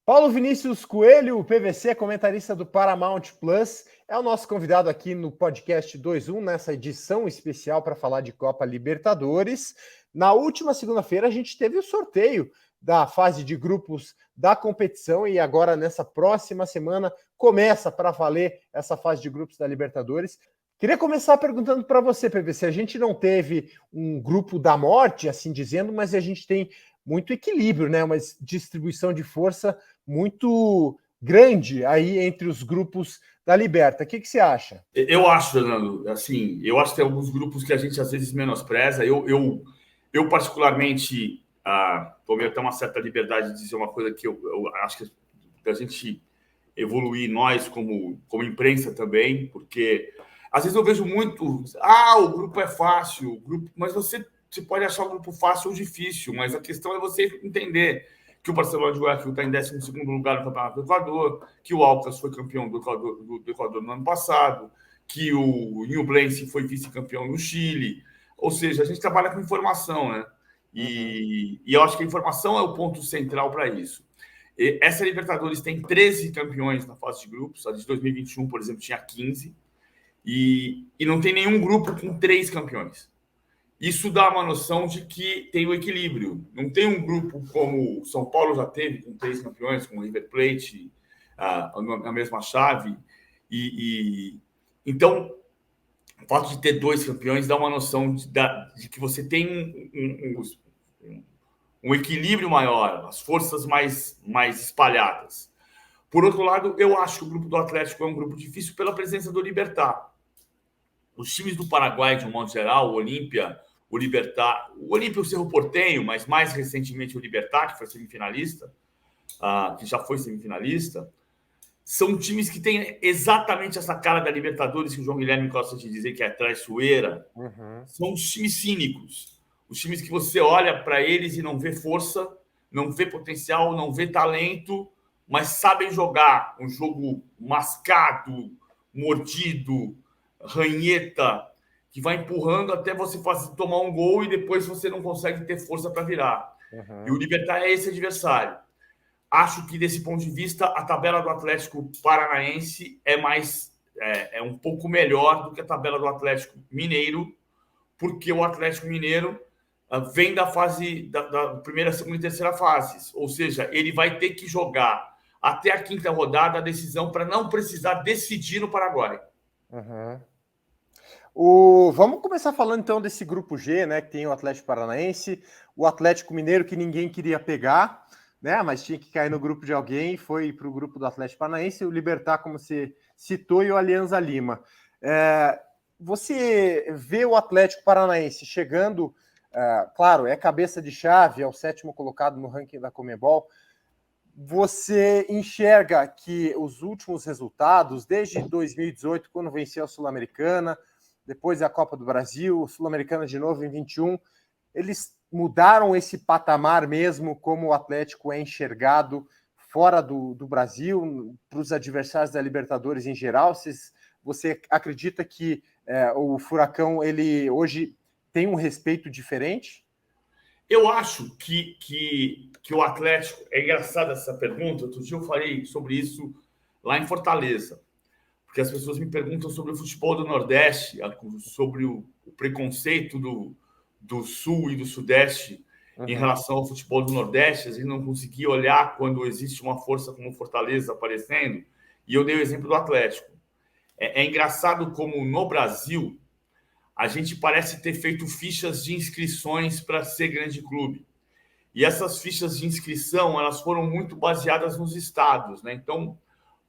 Paulo Vinícius Coelho, PVC, comentarista do Paramount Plus, é o nosso convidado aqui no podcast 2-1, nessa edição especial para falar de Copa Libertadores. Na última segunda-feira, a gente teve o sorteio da fase de grupos da competição e agora, nessa próxima semana, começa para valer essa fase de grupos da Libertadores. Queria começar perguntando para você, PVC, a gente não teve um grupo da morte, assim dizendo, mas a gente tem muito equilíbrio, né? Uma distribuição de força muito grande aí entre os grupos da Liberta. O que você acha? Eu acho, Fernando, assim, eu acho que tem alguns grupos que a gente às vezes menospreza. Eu particularmente, tomei até uma certa liberdade de dizer uma coisa que eu acho que a gente evoluir nós como imprensa também, porque às vezes eu vejo muito, o grupo é fácil, mas você pode achar o grupo fácil ou difícil, mas a questão é você entender que o Barcelona de Guayaquil está em 12º lugar no Campeonato do Equador, que o Aucas foi campeão do Equador no ano passado, que o Ñublense foi vice-campeão no Chile. Ou seja, a gente trabalha com informação, né? E eu acho que a informação é o ponto central para isso. Essa Libertadores tem 13 campeões na fase de grupos. A de 2021, por exemplo, tinha 15. E não tem nenhum grupo com 3 campeões. Isso dá uma noção de que tem o equilíbrio. Não tem um grupo como o São Paulo já teve, com 3 campeões, com o River Plate, na mesma chave. Então, o fato de ter 2 campeões dá uma noção de que você tem um equilíbrio maior, as forças mais espalhadas. Por outro lado, eu acho que o grupo do Atlético é um grupo difícil pela presença do Libertad. Os times do Paraguai, de um modo geral, o Olímpia, o Libertad, o Olímpia e o Cerro Porteño, mas mais recentemente o Libertad, que foi semifinalista, que já foi semifinalista, são times que têm exatamente essa cara da Libertadores que o João Guilherme gosta de dizer que é traiçoeira. São os times cínicos, os times que você olha para eles e não vê força, não vê potencial, não vê talento, mas sabem jogar um jogo mascado, mordido, ranheta, que vai empurrando até você tomar um gol e depois você não consegue ter força para virar. E o Libertad é esse adversário. Acho que, desse ponto de vista, a tabela do Atlético Paranaense é um pouco melhor do que a tabela do Atlético Mineiro, porque o Atlético Mineiro vem da fase da primeira, segunda e terceira fases. Ou seja, ele vai ter que jogar até a 5ª rodada a decisão para não precisar decidir no Paraguai. Vamos começar falando então desse grupo G, né? Que tem o Atlético Paranaense, o Atlético Mineiro, que ninguém queria pegar, né? Mas tinha que cair no grupo de alguém, foi para o grupo do Atlético Paranaense, o Libertad, como você citou, e o Alianza Lima. Você vê o Atlético Paranaense chegando, claro, é cabeça de chave, é o 7º colocado no ranking da Conmebol. Você enxerga que os últimos resultados, desde 2018, quando venceu a Sul-Americana, depois a Copa do Brasil, Sul-Americana de novo em 21, eles mudaram esse patamar mesmo, como o Atlético é enxergado fora do Brasil, para os adversários da Libertadores em geral? Você acredita que o Furacão ele hoje tem um respeito diferente? Eu acho que o Atlético... É engraçada essa pergunta. Outro dia eu falei sobre isso lá em Fortaleza, porque as pessoas me perguntam sobre o futebol do Nordeste, sobre o preconceito do Sul e do Sudeste em relação ao futebol do Nordeste. A gente não conseguia olhar quando existe uma força como Fortaleza aparecendo, e eu dei o exemplo do Atlético. É engraçado como no Brasil a gente parece ter feito fichas de inscrições para ser grande clube. E essas fichas de inscrição, elas foram muito baseadas nos estados, né? Então,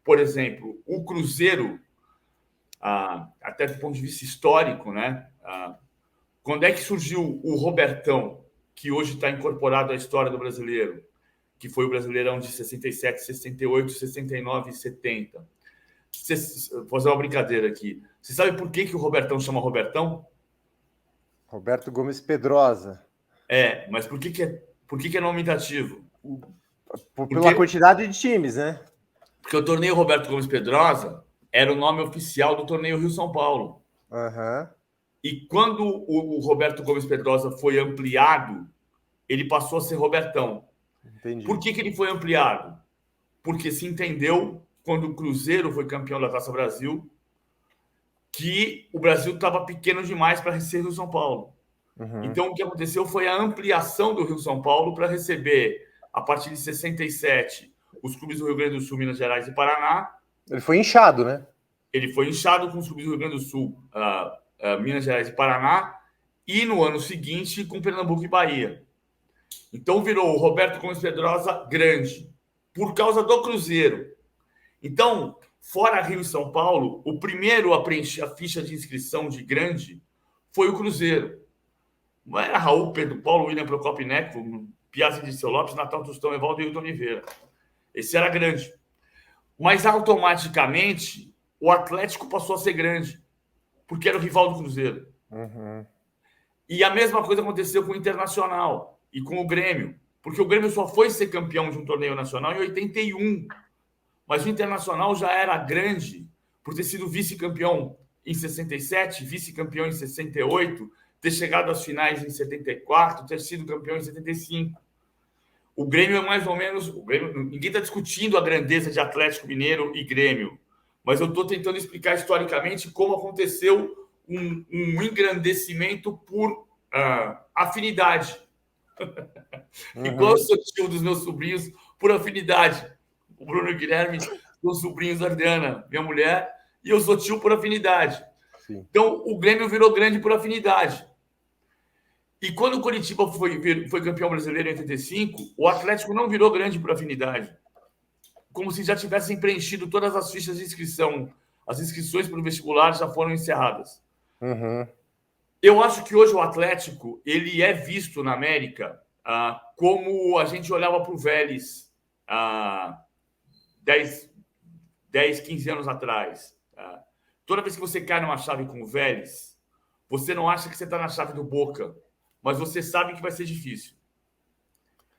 por exemplo, o Cruzeiro, até do ponto de vista histórico, né? Quando é que surgiu o Robertão, que hoje está incorporado à história do brasileiro, que foi o Brasileirão de 67, 68, 69 e 70? Vou fazer uma brincadeira aqui. Você sabe por que o Robertão chama Robertão? Roberto Gomes Pedrosa. Mas por que é nominativo? Pela quantidade de times, né? Porque o torneio Roberto Gomes Pedrosa era o nome oficial do torneio Rio-São Paulo. E quando o Roberto Gomes Pedrosa foi ampliado, ele passou a ser Robertão. Entendi. Por que ele foi ampliado? porque se entendeu, quando o Cruzeiro foi campeão da Taça Brasil, que o Brasil estava pequeno demais para receber o Rio São Paulo. Então, o que aconteceu foi a ampliação do Rio São Paulo para receber, a partir de 67, os clubes do Rio Grande do Sul, Minas Gerais e Paraná. Ele foi inchado, né? Ele foi inchado com os clubes do Rio Grande do Sul, Minas Gerais e Paraná, e no ano seguinte com Pernambuco e Bahia. Então virou o Roberto Gomes Pedrosa grande, por causa do Cruzeiro. Então, fora Rio e São Paulo, o primeiro a preencher a ficha de inscrição de grande foi o Cruzeiro. Não era Raul, Pedro Paulo, William Procopio Neco, Piazza de Seu Lopes, Natal Tostão, Evaldo e Hilton Oliveira. Esse era grande. Mas automaticamente o Atlético passou a ser grande, porque era o rival do Cruzeiro. E a mesma coisa aconteceu com o Internacional e com o Grêmio, porque o Grêmio só foi ser campeão de um torneio nacional em 81, mas o Internacional já era grande por ter sido vice-campeão em 67, vice-campeão em 68, ter chegado às finais em 74, ter sido campeão em 75. O Grêmio é mais ou menos... ninguém está discutindo a grandeza de Atlético Mineiro e Grêmio, mas eu estou tentando explicar historicamente como aconteceu um engrandecimento por afinidade. Igual eu sou tio dos meus sobrinhos por afinidade. O Bruno e o Guilherme são sobrinhos da Adriana, minha mulher, e eu sou tio por afinidade. Sim. Então, o Grêmio virou grande por afinidade. E quando o Coritiba foi campeão brasileiro em 85, o Atlético não virou grande por afinidade. Como se já tivessem preenchido todas as fichas de inscrição. As inscrições para o vestibular já foram encerradas. Eu acho que hoje o Atlético ele é visto na América como a gente olhava para o Vélez 10, 15 anos atrás. Toda vez que você cai numa chave com o Vélez, você não acha que você está na chave do Boca, mas você sabe que vai ser difícil.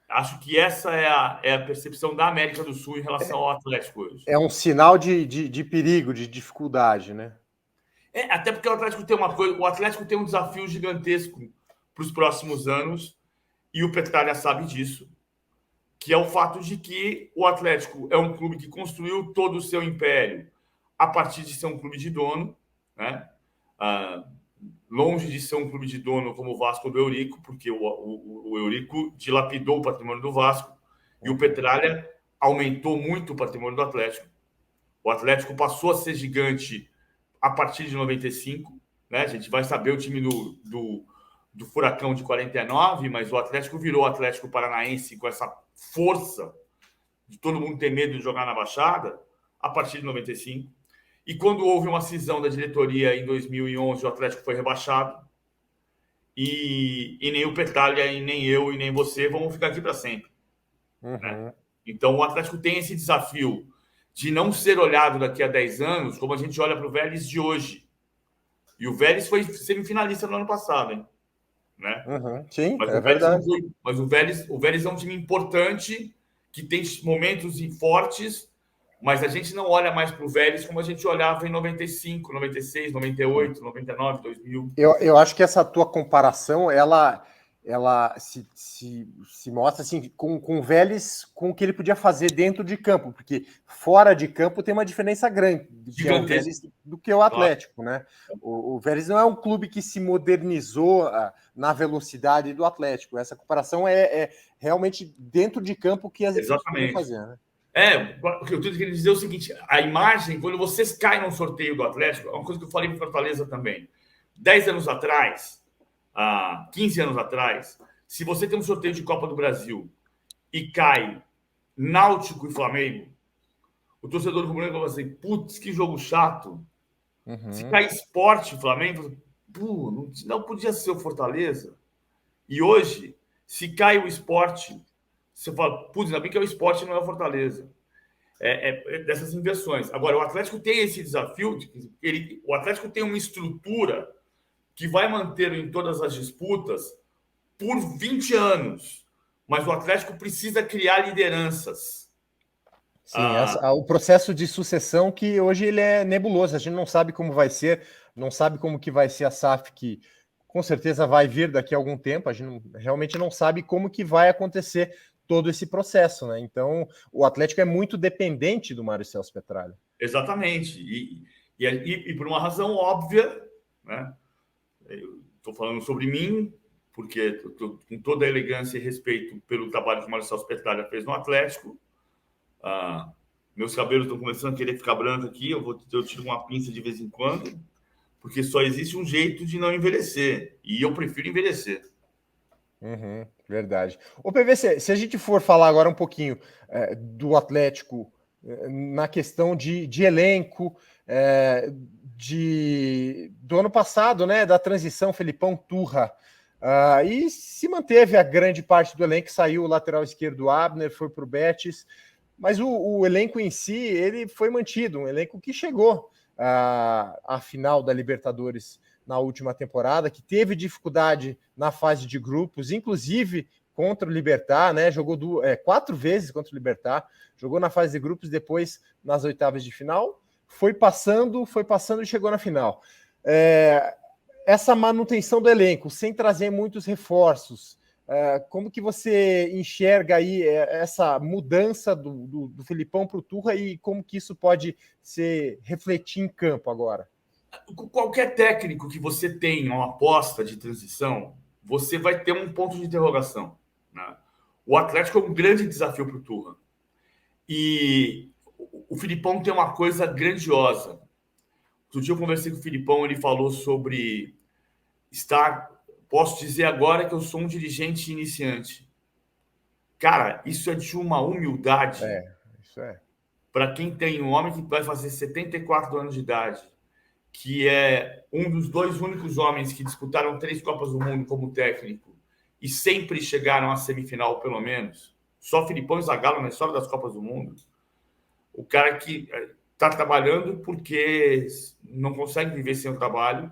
Acho que essa é a percepção da América do Sul em relação ao Atlético hoje. É um sinal de perigo, de dificuldade, né? Até porque o Atlético tem uma coisa, o Atlético tem um desafio gigantesco para os próximos anos, e o Petralha sabe disso, que é o fato de que o Atlético é um clube que construiu todo o seu império a partir de ser um clube de dono, né? Longe de ser um clube de dono como o Vasco do Eurico, porque o Eurico dilapidou o patrimônio do Vasco e o Petralha aumentou muito o patrimônio do Atlético. O Atlético passou a ser gigante a partir de 95, né? A gente vai saber o time do Furacão de 49, mas o Atlético virou o Atlético Paranaense com essa força de todo mundo ter medo de jogar na Baixada a partir de 95. E quando houve uma cisão da diretoria em 2011, o Atlético foi rebaixado. E nem o Petralha, e nem eu, e nem você vamos ficar aqui para sempre. Né? Então, o Atlético tem esse desafio de não ser olhado daqui a 10 anos como a gente olha para o Vélez de hoje. E o Vélez foi semifinalista no ano passado, hein? Né? Sim, mas é verdade. Mas o Vélez é um time importante, que tem momentos fortes, mas a gente não olha mais para o Vélez como a gente olhava em 95, 96, 98, 99, 2000. Eu acho que essa tua comparação, ela se mostra assim, com o Vélez, com o que ele podia fazer dentro de campo, porque fora de campo tem uma diferença grande do que o Atlético, né? O Vélez não é um clube que se modernizou na velocidade do Atlético. Essa comparação é realmente dentro de campo que as equipes podem fazer, né? O que eu estou querendo dizer é o seguinte: a imagem, quando vocês caem no sorteio do Atlético, é uma coisa que eu falei para Fortaleza também. 10 anos atrás, 15 anos atrás, se você tem um sorteio de Copa do Brasil e cai Náutico e Flamengo, o torcedor do Flamengo fala assim: putz, que jogo chato. Se cai Sport e Flamengo, não podia ser o Fortaleza. E hoje, se cai o Sport, você fala, putz, ainda bem que é o Sport e não é o Fortaleza. Dessas inversões. Agora, o Atlético tem esse desafio, o Atlético tem uma estrutura que vai manter em todas as disputas por 20 anos. Mas o Atlético precisa criar lideranças. Sim, o processo de sucessão que hoje ele é nebuloso. A gente não sabe como vai ser, não sabe como que vai ser a SAF, que com certeza vai vir daqui a algum tempo. A gente realmente não sabe como que vai acontecer todo esse processo, né? Então, o Atlético é muito dependente do Mário Celso Petralha. Exatamente. E por uma razão óbvia, né? Estou falando sobre mim, porque com toda a elegância e respeito pelo trabalho que o Mário Celso Petralha fez no Atlético. Meus cabelos estão começando a querer ficar branco aqui, eu tiro uma pinça de vez em quando, porque só existe um jeito de não envelhecer, e eu prefiro envelhecer. Verdade. Ô PVC, se a gente for falar agora um pouquinho do Atlético na questão de elenco, do ano passado, né, da transição Felipão Turra, e se manteve a grande parte do elenco, saiu o lateral esquerdo Abner, foi para o Betis, mas o elenco em si, ele foi mantido, um elenco que chegou à final da Libertadores na última temporada, que teve dificuldade na fase de grupos, inclusive contra o Libertad, né? Jogou 4 vezes contra o Libertad, jogou na fase de grupos, depois nas oitavas de final, foi passando e chegou na final. Essa manutenção do elenco, sem trazer muitos reforços, como que você enxerga aí essa mudança do Felipão para o Turra e como que isso pode refletir em campo agora? Qualquer técnico que você tenha uma aposta de transição, você vai ter um ponto de interrogação, né? O Atlético é um grande desafio para o Turra. E o Filipão tem uma coisa grandiosa. Outro dia eu conversei com o Filipão, ele falou sobre posso dizer agora que eu sou um dirigente iniciante. Cara, isso é de uma humildade. Isso é. Para quem tem um homem que vai fazer 74 anos de idade, que é um dos 2 únicos homens que disputaram 3 Copas do Mundo como técnico e sempre chegaram à semifinal, pelo menos. Só Filipão e Zagallo na história das Copas do Mundo. O cara que está trabalhando porque não consegue viver sem o trabalho,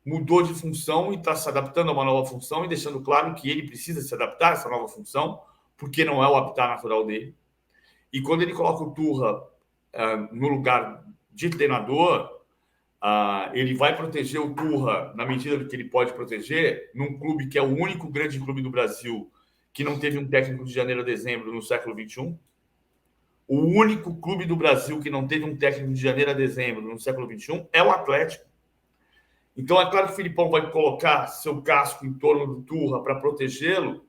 mudou de função e está se adaptando a uma nova função e deixando claro que ele precisa se adaptar a essa nova função, porque não é o habitat natural dele. E quando ele coloca o Turra no lugar de treinador, ele vai proteger o Turra na medida que ele pode proteger, num clube que é o único grande clube do Brasil que não teve um técnico de janeiro a dezembro no século XXI. O único clube do Brasil que não teve um técnico de janeiro a dezembro no século XXI é o Atlético. Então, é claro que o Filipão vai colocar seu casco em torno do Turra para protegê-lo,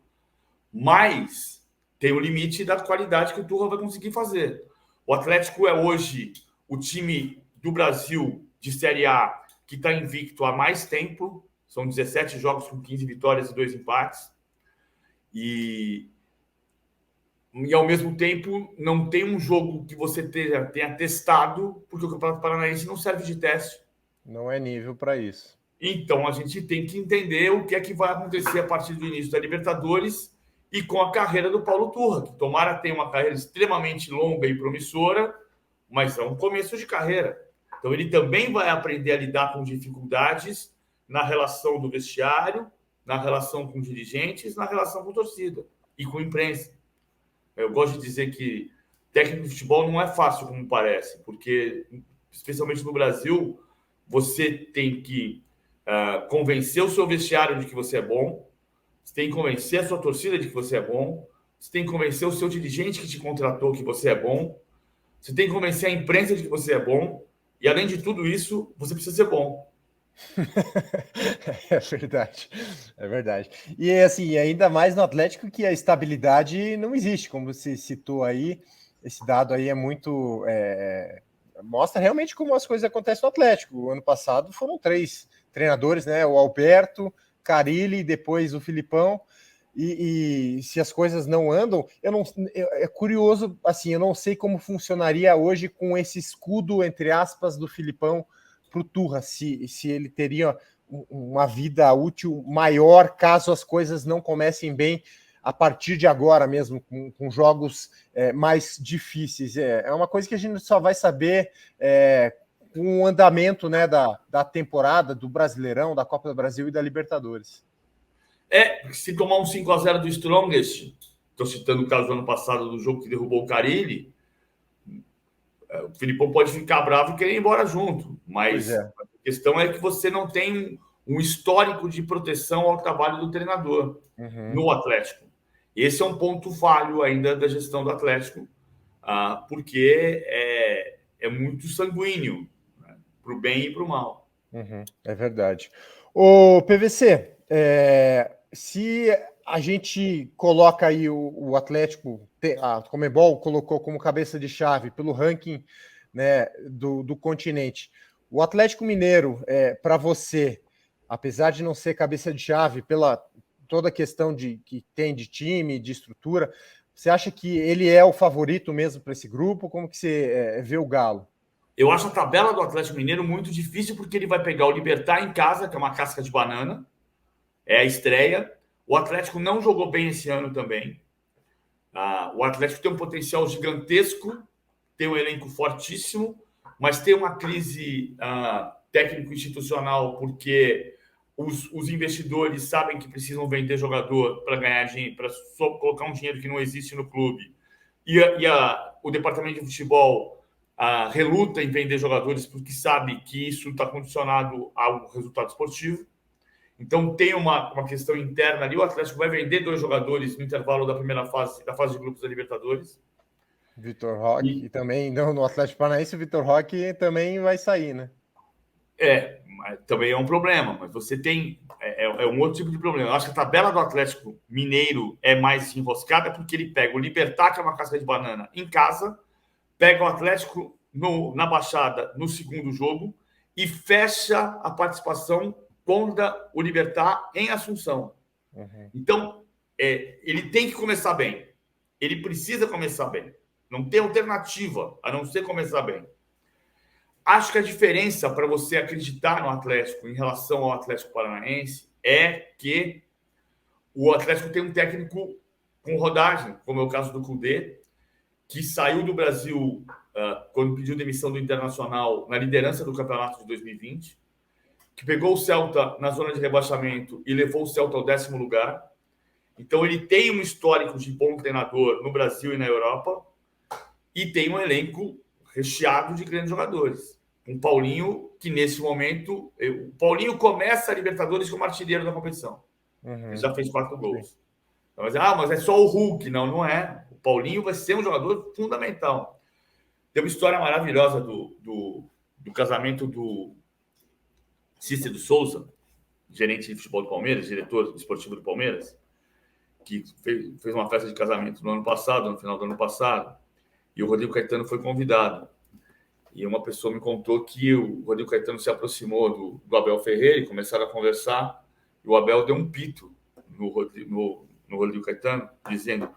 mas tem o limite da qualidade que o Turra vai conseguir fazer. O Atlético é hoje o time do Brasil de Série A que está invicto há mais tempo. São 17 jogos com 15 vitórias e 2 empates. E ao mesmo tempo, não tem um jogo que você tenha testado, porque o Campeonato Paranaense não serve de teste. Não é nível para isso. Então, a gente tem que entender o que é que vai acontecer a partir do início da Libertadores e com a carreira do Paulo Turra, que tomara ter uma carreira extremamente longa e promissora, mas é um começo de carreira. Então, ele também vai aprender a lidar com dificuldades na relação do vestiário, na relação com dirigentes, na relação com torcida e com imprensa. Eu gosto de dizer que técnico de futebol não é fácil como parece, porque, especialmente no Brasil, você tem que convencer o seu vestiário de que você é bom, você tem que convencer a sua torcida de que você é bom, você tem que convencer o seu dirigente que te contratou que você é bom, você tem que convencer a imprensa de que você é bom, e além de tudo isso, você precisa ser bom. É verdade, é verdade. E assim, ainda mais no Atlético que a estabilidade não existe, como você citou aí, esse dado aí é muito... mostra realmente como as coisas acontecem no Atlético. O ano passado foram 3 treinadores, né? O Alberto, Carille, depois o Filipão, e se as coisas não andam, é curioso, assim, eu não sei como funcionaria hoje com esse escudo, entre aspas, do Filipão para o Turra, se ele teria uma vida útil maior caso as coisas não comecem bem a partir de agora mesmo, com jogos mais difíceis. É uma coisa que a gente só vai saber com o andamento, né, da temporada, do Brasileirão, da Copa do Brasil e da Libertadores. Se tomar um 5-0 do Strongest, estou citando o caso do ano passado do jogo que derrubou o Carille, o Filipão pode ficar bravo e querer ir embora junto, mas a questão é que você não tem um histórico de proteção ao trabalho do treinador no Atlético. Esse é um ponto falho ainda da gestão do Atlético, porque é muito sanguíneo, né, para o bem e para o mal. É verdade. O PVC, se a gente coloca aí o Atlético, a Conmebol colocou como cabeça de chave pelo ranking, né, do continente. O Atlético Mineiro, para você, apesar de não ser cabeça de chave pela toda a questão que tem de time, de estrutura, você acha que ele é o favorito mesmo para esse grupo? Como que você vê o Galo? Eu acho a tabela do Atlético Mineiro muito difícil porque ele vai pegar o Libertad em casa, que é uma casca de banana, é a estreia. O Atlético não jogou bem esse ano também. O Atlético tem um potencial gigantesco, tem um elenco fortíssimo, mas tem uma crise técnico-institucional porque os investidores sabem que precisam vender jogador para ganhar dinheiro, para colocar um dinheiro que não existe no clube. O departamento de futebol reluta em vender jogadores porque sabe que isso está condicionado ao resultado esportivo. Então tem uma questão interna ali. O Atlético vai vender 2 jogadores no intervalo da primeira fase, da fase de grupos da Libertadores. Vitor Roque, e também no Atlético Paranaense, o Vitor Roque também vai sair, né? Também é um problema, mas você tem. Um outro tipo de problema. Eu acho que a tabela do Atlético Mineiro é mais enroscada porque ele pega o Libertad, que é uma casca de banana, em casa, pega o Atlético na Baixada no segundo jogo e fecha a participação contra o Libertad em Assunção. Então, ele tem que começar bem. Ele precisa começar bem. Não tem alternativa a não ser começar bem. Acho que a diferença para você acreditar no Atlético em relação ao Atlético Paranaense é que o Atlético tem um técnico com rodagem, como é o caso do Kudê, que saiu do Brasil quando pediu demissão do Internacional na liderança do campeonato de 2020, que pegou o Celta na zona de rebaixamento e levou o Celta ao 10º lugar. Então ele tem um histórico de bom treinador no Brasil e na Europa e tem um elenco recheado de grandes jogadores. Um Paulinho que, nesse momento... O Paulinho começa a Libertadores como artilheiro da competição. Ele já fez 4 gols. Então, mas é só o Hulk. Não, não é. O Paulinho vai ser um jogador fundamental. Tem uma história maravilhosa do casamento do Cícero Souza, gerente de futebol do Palmeiras, diretor esportivo do Palmeiras, que fez uma festa de casamento no final do ano passado, e o Rodrigo Caetano foi convidado. E uma pessoa me contou que o Rodrigo Caetano se aproximou do Abel Ferreira e começaram a conversar. E o Abel deu um pito no Rodrigo Caetano, dizendo: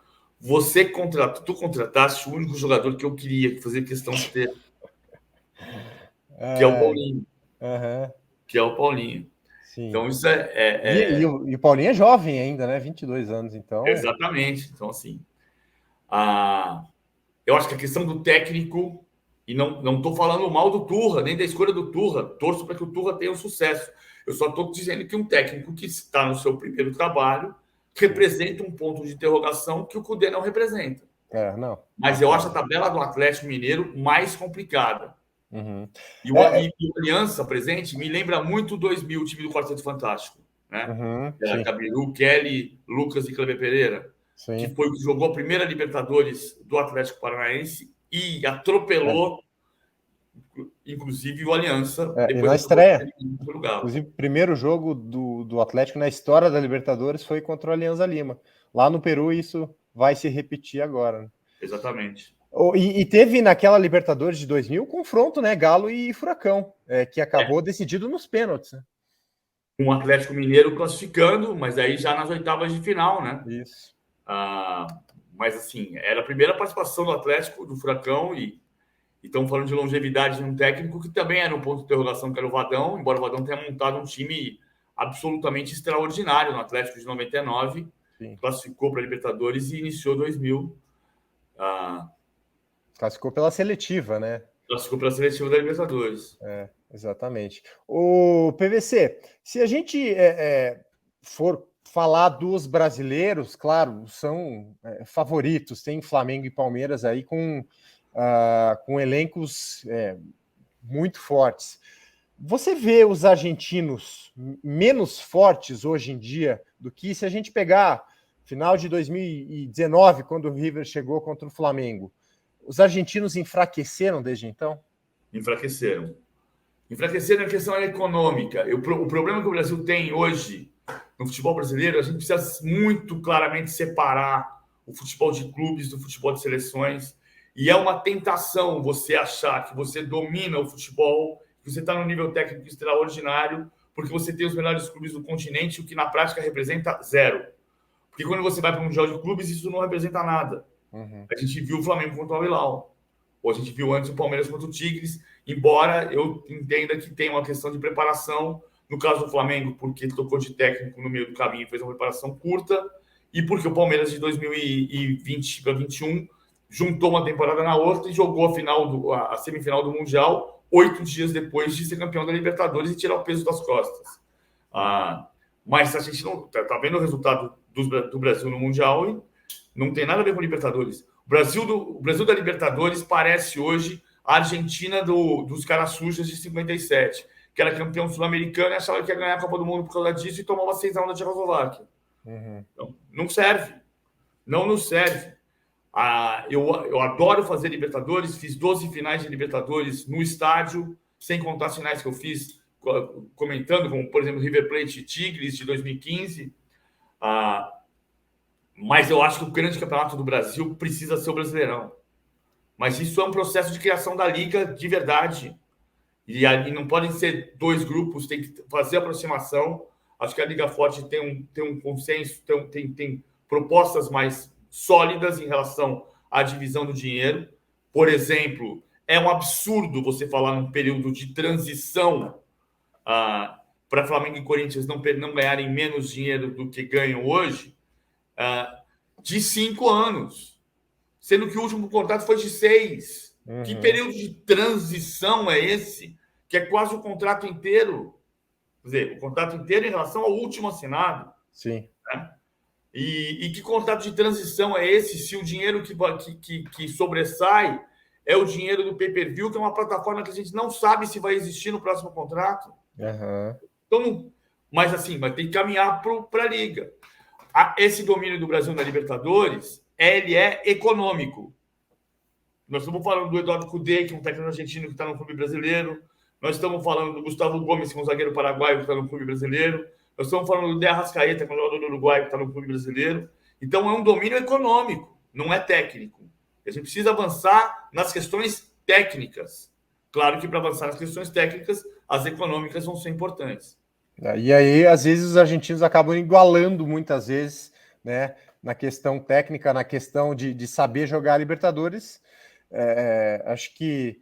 tu contrataste o único jogador que eu queria fazer questão de ter, que é o Paulinho. Que é o Paulinho. Sim. Então, isso E o Paulinho é jovem ainda, né? 22 anos, então... Exatamente. Então, assim... eu acho que a questão do técnico... E não estou falando mal do Turra, nem da escolha do Turra. Torço para que o Turra tenha um sucesso. Eu só estou dizendo que um técnico que está no seu primeiro trabalho representa um ponto de interrogação que o Kudê não representa. Não. Mas eu acho a tabela do Atlético Mineiro mais complicada. E o Aliança presente me lembra muito 2000, o time do Quarteto Fantástico. Né? Era Gabiru, Kelly, Lucas e Kleber Pereira. Sim. Que foi o que jogou a primeira Libertadores do Atlético Paranaense e atropelou, inclusive, o Aliança. E na estreia. Inclusive, o primeiro jogo do Atlético na história da Libertadores foi contra o Alianza Lima. Lá no Peru, isso vai se repetir agora. Né? Exatamente. E teve naquela Libertadores de 2000 confronto, né? Galo e Furacão, que acabou decidido nos pênaltis. Né? Um Atlético Mineiro classificando, mas aí já nas oitavas de final, né? Isso. Mas, assim, era a primeira participação do Atlético, do Furacão, e estamos falando de longevidade de um técnico que também era um ponto de interrogação, que era o Vadão, embora o Vadão tenha montado um time absolutamente extraordinário no Atlético de 99, Sim. Classificou para a Libertadores e iniciou 2000. Classificou pela seletiva, né? Classificou pela seletiva da Libertadores. Exatamente. O PVC, se a gente for falar dos brasileiros, claro, são favoritos, tem Flamengo e Palmeiras aí com elencos muito fortes. Você vê os argentinos menos fortes hoje em dia do que se a gente pegar Final de 2019, quando o River chegou contra o Flamengo. Os argentinos enfraqueceram desde então? Enfraqueceram. Enfraqueceram na questão econômica. O problema que o Brasil tem hoje no futebol brasileiro, a gente precisa muito claramente separar o futebol de clubes do futebol de seleções. E é uma tentação você achar que você domina o futebol, que você está num nível técnico extraordinário, porque você tem os melhores clubes do continente, o que na prática representa zero. Porque quando você vai para o Mundial de Clubes, isso não representa nada. Uhum. A gente viu o Flamengo contra o Al-Hilal. Ou a gente viu antes o Palmeiras contra o Tigres, embora eu entenda que tem uma questão de preparação, no caso do Flamengo, porque trocou de técnico no meio do caminho e fez uma preparação curta, e porque o Palmeiras de 2020 para 2021 juntou uma temporada na outra e jogou a semifinal do Mundial 8 dias depois de ser campeão da Libertadores e tirar o peso das costas. Mas a gente não está vendo o resultado do Brasil no Mundial e não tem nada a ver com Libertadores. O Brasil da Libertadores parece hoje a Argentina dos caras sujas de 57, que era campeão sul-americano e achava que ia ganhar a Copa do Mundo por causa disso e tomava 6-1 da Tchecoslováquia. Uhum. Então, não serve. Não nos serve. Eu adoro fazer Libertadores, fiz 12 finais de Libertadores no estádio, sem contar as finais que eu fiz comentando, como, por exemplo, River Plate e Tigres de 2015. Mas eu acho que o grande campeonato do Brasil precisa ser o Brasileirão. Mas isso é um processo de criação da liga de verdade. E não podem ser dois grupos, tem que fazer aproximação. Acho que a Liga Forte tem um consenso, tem propostas mais sólidas em relação à divisão do dinheiro. Por exemplo, é um absurdo você falar num período de transição para Flamengo e Corinthians não ganharem menos dinheiro do que ganham hoje, de 5 anos, sendo que o último contrato foi de 6. Uhum. Que período de transição é esse? Que é quase o contrato inteiro. Quer dizer, o contrato inteiro em relação ao último assinado. Sim. Né? E que contrato de transição é esse se o dinheiro que sobressai é o dinheiro do pay-per-view, que é uma plataforma que a gente não sabe se vai existir no próximo contrato? Uhum. Então, mas assim, vai ter que caminhar para a Liga. Esse domínio do Brasil na Libertadores, ele é econômico. Nós estamos falando do Eduardo Cudê, que é um técnico argentino que está no clube brasileiro. Nós estamos falando do Gustavo Gomes, que é um zagueiro paraguaio que está no clube brasileiro. Nós estamos falando do De Arrascaeta, que é um jogador do Uruguai que está no clube brasileiro. Então, é um domínio econômico, não é técnico. A gente precisa avançar nas questões técnicas. Claro que para avançar nas questões técnicas, as econômicas vão ser importantes. E aí, às vezes, os argentinos acabam igualando muitas vezes, né, na questão técnica, na questão de saber jogar a Libertadores. Acho que,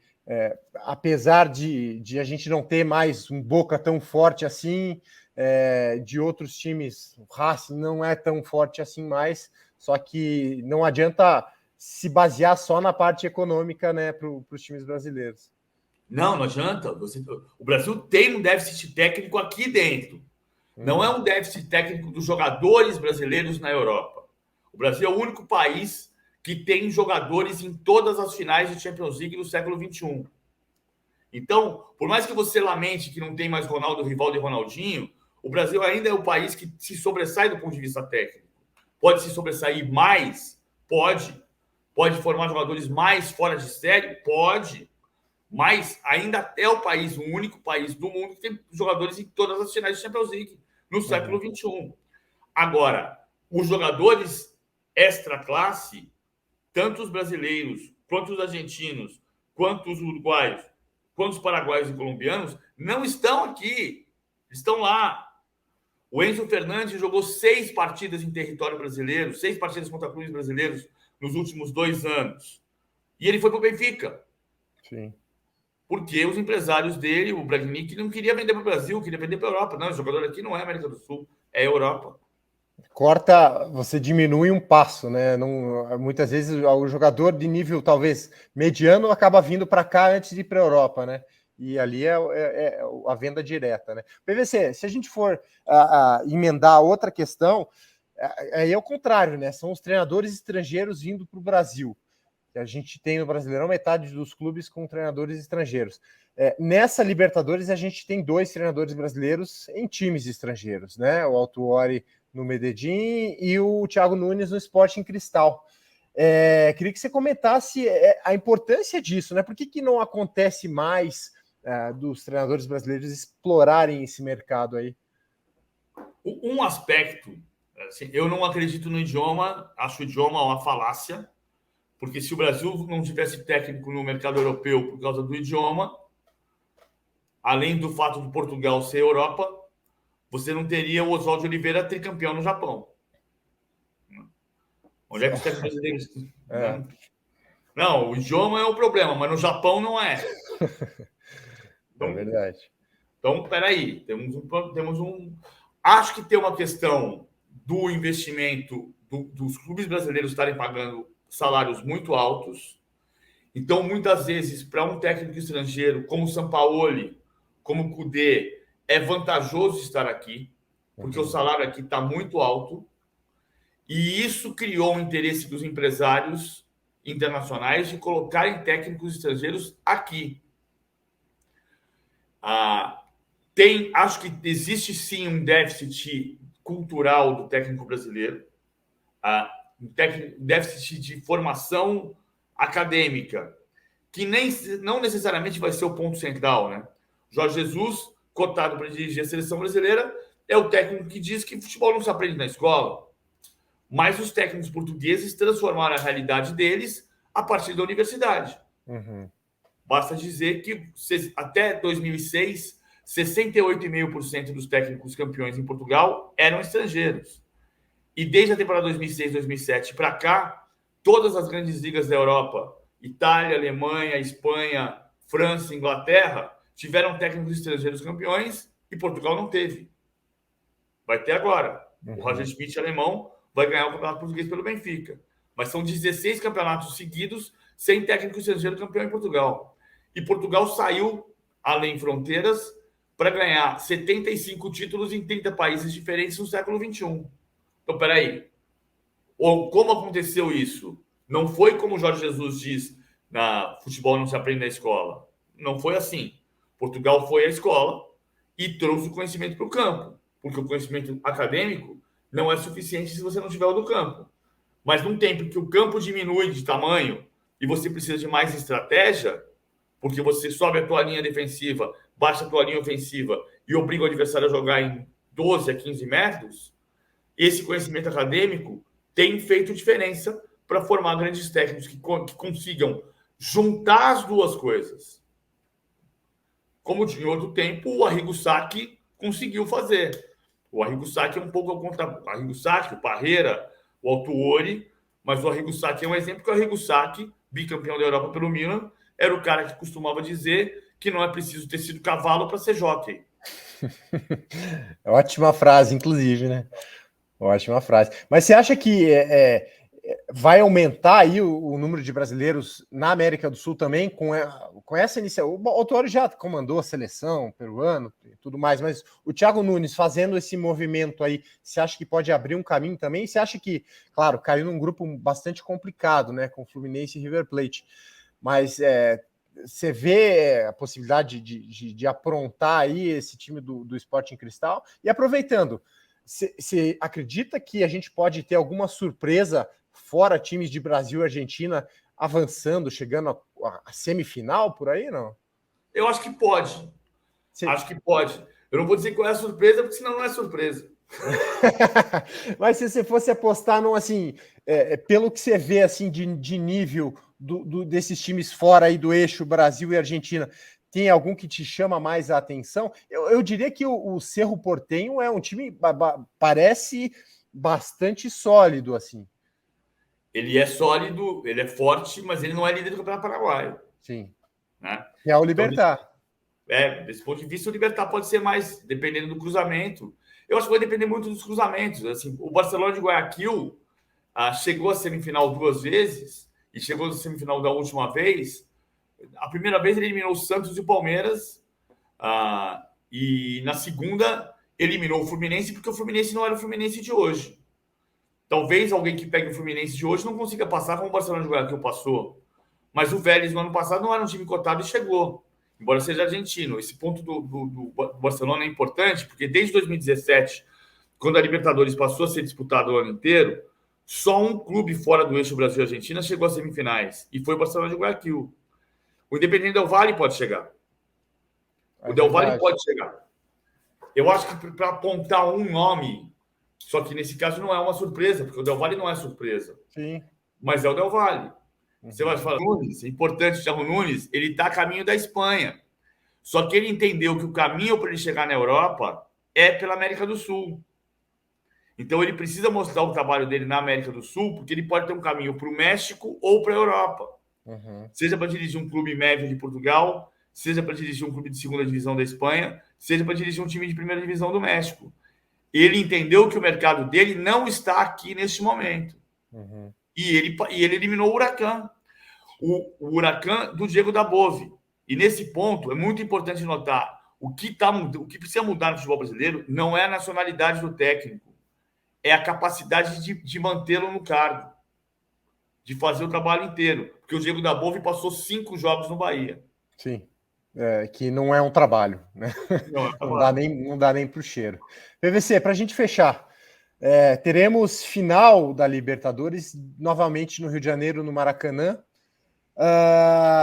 apesar de a gente não ter mais um Boca tão forte assim, de outros times, o Racing não é tão forte assim mais, só que não adianta se basear só na parte econômica, né, para os times brasileiros. Não adianta. O Brasil tem um déficit técnico aqui dentro. Não é um déficit técnico dos jogadores brasileiros na Europa. O Brasil é o único país que tem jogadores em todas as finais de Champions League do século XXI. Então, por mais que você lamente que não tem mais Ronaldo, Rivaldo e Ronaldinho, o Brasil ainda é o país que se sobressai do ponto de vista técnico. Pode se sobressair mais? Pode. Pode formar jogadores mais fora de série? Pode. Mas ainda é o único país do mundo que tem jogadores em todas as finais de Champions League no século XXI. Agora, os jogadores extra-classe, tanto os brasileiros, quanto os argentinos, quanto os uruguaios, quanto os paraguaios e colombianos, não estão aqui. Estão lá. O Enzo Fernandes jogou 6 partidas em território brasileiro, 6 partidas contra clubes brasileiros nos últimos 2 anos. E ele foi para o Benfica. Sim. Porque os empresários dele, o Braganic, não queria vender para o Brasil, queria vender para a Europa. Não, o jogador aqui não é América do Sul, é Europa. Corta, você diminui um passo, né? Não, muitas vezes o jogador de nível talvez mediano acaba vindo para cá antes de ir para a Europa, né? E ali é a venda direta, né? PVC, se a gente for emendar outra questão, aí é o contrário, né? São os treinadores estrangeiros vindo para o Brasil. A gente tem no Brasileirão metade dos clubes com treinadores estrangeiros. Nessa Libertadores, a gente tem 2 treinadores brasileiros em times estrangeiros, né? O Autuori no Medellín e o Thiago Nunes no Sporting Cristal. Queria que você comentasse a importância disso, né? Por que não acontece mais dos treinadores brasileiros explorarem esse mercado aí? Um aspecto, assim, eu não acredito no idioma, acho o idioma uma falácia, porque se o Brasil não tivesse técnico no mercado europeu por causa do idioma, além do fato de Portugal ser Europa, você não teria o Oswaldo Oliveira tricampeão no Japão. Onde é que os técnicos brasileiros... Não, o idioma é o problema, mas no Japão não é. Então, é verdade. Então, peraí, acho que tem uma questão do investimento dos clubes brasileiros estarem pagando salários muito altos. Então, muitas vezes, para um técnico estrangeiro, como o Sampaoli, como o Kudê, é vantajoso estar aqui, porque o salário aqui está muito alto. E isso criou um interesse dos empresários internacionais de colocarem técnicos estrangeiros aqui. Acho que existe sim um déficit cultural do técnico brasileiro, um déficit de formação acadêmica, que não necessariamente vai ser o ponto central, né? Jorge Jesus, cotado para dirigir a seleção brasileira, é o técnico que diz que futebol não se aprende na escola, mas os técnicos portugueses transformaram a realidade deles a partir da universidade. Basta dizer que até 2006, 68,5% dos técnicos campeões em Portugal eram estrangeiros. E desde a temporada 2006, 2007 para cá, todas as grandes ligas da Europa, Itália, Alemanha, Espanha, França, Inglaterra, tiveram técnicos estrangeiros campeões e Portugal não teve. Vai ter agora. O Roger Schmidt, alemão, vai ganhar o Campeonato Português pelo Benfica. Mas são 16 campeonatos seguidos sem técnico estrangeiro campeão em Portugal. E Portugal saiu além fronteiras para ganhar 75 títulos em 30 países diferentes no século XXI. Então, peraí. Como aconteceu isso? Não foi como o Jorge Jesus diz, futebol não se aprende na escola. Não foi assim. Portugal foi à escola e trouxe o conhecimento para o campo. Porque o conhecimento acadêmico não é suficiente se você não tiver o do campo. Mas num tempo que o campo diminui de tamanho e você precisa de mais estratégia, porque você sobe a tua linha defensiva, baixa a tua linha ofensiva e obriga o adversário a jogar em 12 a 15 metros, esse conhecimento acadêmico tem feito diferença para formar grandes técnicos que consigam juntar as duas coisas. Como em outro tempo o Arrigo Sacchi conseguiu fazer. O Arrigo Sacchi é um pouco ao contrário. O Arrigo Sacchi, o Parreira, o Autuori, mas o Arrigo Sacchi é um exemplo que o Arrigo Sacchi, bicampeão da Europa pelo Milan, era o cara que costumava dizer que não é preciso ter sido cavalo para ser jockey. Ótima frase, inclusive, né? Ótima frase. Mas você acha que vai aumentar aí o número de brasileiros na América do Sul também com essa iniciativa? O Autuori já comandou a seleção peruana e tudo mais, mas o Thiago Nunes fazendo esse movimento aí, você acha que pode abrir um caminho também? Você acha que, claro, caiu num grupo bastante complicado, né, com Fluminense e River Plate, mas você vê a possibilidade de aprontar aí esse time do Sporting Cristal? E aproveitando, você acredita que a gente pode ter alguma surpresa fora times de Brasil e Argentina avançando, chegando a semifinal por aí, não? Eu acho que pode. Acho que pode. Eu não vou dizer qual é a surpresa, porque senão não é surpresa. Mas se você fosse apostar num, assim, pelo que você vê assim de nível desses times fora aí do eixo Brasil e Argentina, tem algum que te chama mais a atenção? Eu diria que o Cerro Porteño é um time parece bastante sólido, assim. Ele é sólido, ele é forte, mas ele não é líder do Campeonato Paraguaio. Sim. Né? Que é o Libertad. Então, desse ponto de vista, o Libertad pode ser mais, dependendo do cruzamento. Eu acho que vai depender muito dos cruzamentos. Assim, o Barcelona de Guayaquil chegou à semifinal 2 vezes e chegou à semifinal da última vez. A primeira vez ele eliminou o Santos e o Palmeiras e na segunda eliminou o Fluminense porque o Fluminense não era o Fluminense de hoje. Talvez alguém que pegue o Fluminense de hoje não consiga passar como o Barcelona de Guayaquil passou. Mas o Vélez no ano passado não era um time cotado e chegou, embora seja argentino. Esse ponto do Barcelona é importante porque desde 2017, quando a Libertadores passou a ser disputada o ano inteiro, só um clube fora do eixo Brasil e Argentina chegou às semifinais, e foi o Barcelona de Guayaquil. O Independiente Del Valle pode chegar. O Del Valle pode chegar. Eu acho que para apontar um nome, só que nesse caso não é uma surpresa, porque o Del Valle não é surpresa. Sim. Mas é o Del Valle. Você vai falar, Nunes, é importante, o Thiago Nunes, ele está a caminho da Espanha. Só que ele entendeu que o caminho para ele chegar na Europa é pela América do Sul. Então ele precisa mostrar o trabalho dele na América do Sul, porque ele pode ter um caminho para o México ou para a Europa. Seja para dirigir um clube médio de Portugal, seja para dirigir um clube de segunda divisão da Espanha, seja para dirigir um time de primeira divisão do México. Ele entendeu que o mercado dele não está aqui neste momento. E ele eliminou o Huracan. O Huracan do Diego Dabove. E nesse ponto, é muito importante notar, o que precisa mudar no futebol brasileiro não é a nacionalidade do técnico, é a capacidade de mantê-lo no cargo, de fazer o trabalho inteiro. Porque o Diego Dabove passou 5 jogos no Bahia. Sim, que não é um trabalho, né? Não dá nem para o cheiro. PVC, para a gente fechar, teremos final da Libertadores novamente no Rio de Janeiro, no Maracanã.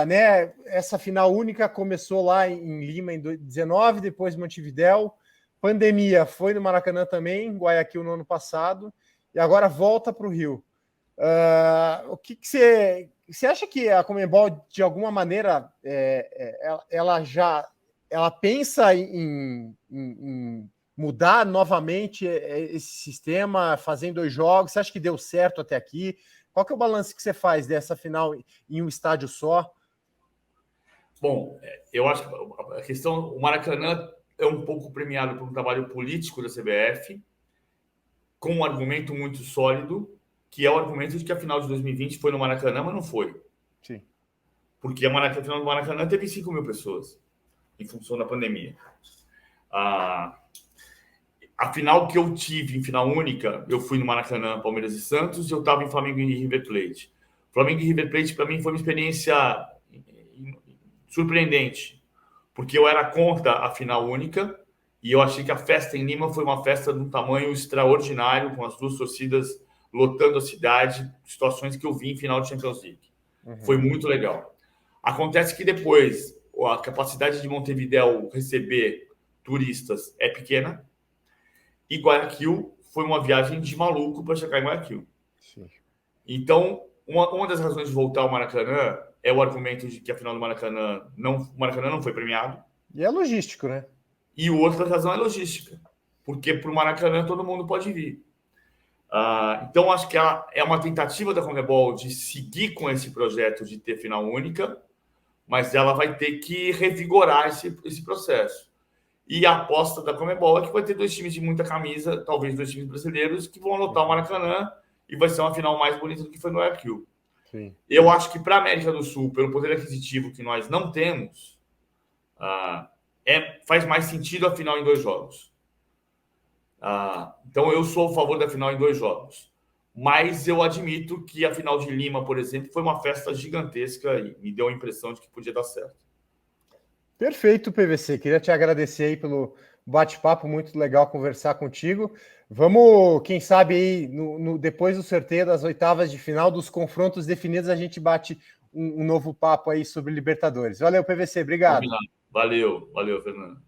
Né, essa final única começou lá em Lima em 2019, depois Montevidéu. Pandemia foi no Maracanã também, Guayaquil no ano passado, e agora volta para o Rio. O que você acha que a Conmebol, de alguma maneira, ela pensa em mudar novamente esse sistema, fazendo 2 jogos? Você acha que deu certo até aqui? Qual que é o balanço que você faz dessa final em um estádio só? Bom, eu acho que a questão, o Maracanã é um pouco premiado por um trabalho político da CBF, com um argumento muito sólido, que é o argumento de que a final de 2020 foi no Maracanã, mas não foi. Sim. Porque a final do Maracanã teve 5.000 pessoas, em função da pandemia. A final que eu tive em final única, eu fui no Maracanã, Palmeiras e Santos, e eu estava em Flamengo e River Plate. Flamengo e River Plate, para mim, foi uma experiência surpreendente, porque eu era contra a final única, e eu achei que a festa em Lima foi uma festa de um tamanho extraordinário, com as 2 torcidas lotando a cidade, situações que eu vi em final de Champions League. Foi muito legal. Acontece que depois, a capacidade de Montevidéu receber turistas é pequena, e Guayaquil foi uma viagem de maluco para chegar em Guayaquil. Sim. Então, uma das razões de voltar ao Maracanã é o argumento de que a final do Maracanã o Maracanã não foi premiado. E é logístico, né? E outra razão é logística, porque para o Maracanã todo mundo pode vir. Então, acho que é uma tentativa da Conmebol de seguir com esse projeto de ter final única, mas ela vai ter que revigorar esse processo. E a aposta da Conmebol é que vai ter 2 times de muita camisa, talvez 2 times brasileiros, que vão lotar o Maracanã e vai ser uma final mais bonita do que foi no Guayaquil. Sim. Eu acho que para a América do Sul, pelo poder aquisitivo que nós não temos, faz mais sentido a final em 2 jogos. Então, eu sou a favor da final em 2 jogos. Mas eu admito que a final de Lima, por exemplo, foi uma festa gigantesca e me deu a impressão de que podia dar certo. Perfeito, PVC. Queria te agradecer aí pelo bate-papo, muito legal conversar contigo. Vamos, quem sabe aí, depois do sorteio das oitavas de final, dos confrontos definidos, a gente bate um novo papo aí sobre Libertadores. Valeu, PVC, obrigado. Valeu, Fernando.